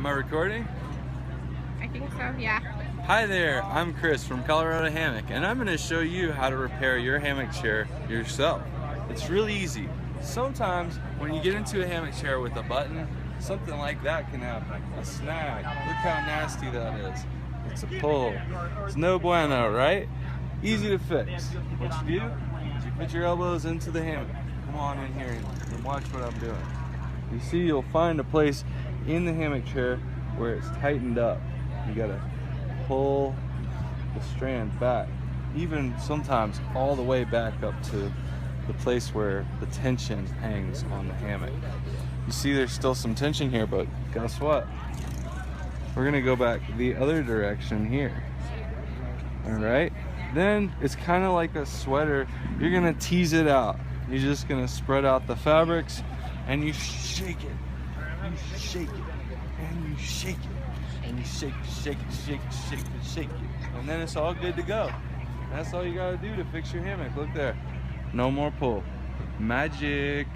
Am I recording? I think so, yeah. Hi there, I'm Chris from Colorado Hammock, and I'm going to show you how to repair your hammock chair yourself. It's really easy. Sometimes when you get into a hammock chair with a button, something like that can happen. A snag. Look how nasty that is. It's a pull. It's no bueno, right? Easy to fix. What you do is you put your elbows into the hammock. Come on in here and watch what I'm doing. You see, you'll find a place in the hammock chair where it's tightened up. You gotta pull the strand back, even sometimes all the way back up to the place where the tension hangs on the hammock. You see there's still some tension here, but guess what? We're gonna go back the other direction here. All right, then it's kind of like a sweater. You're gonna tease it out. You're just gonna spread out the fabrics and you shake it. You shake it and you shake it and you shake it, shake it, and then it's all good to go. That's all you gotta do to fix your hammock. Look there, no more pull. Magic.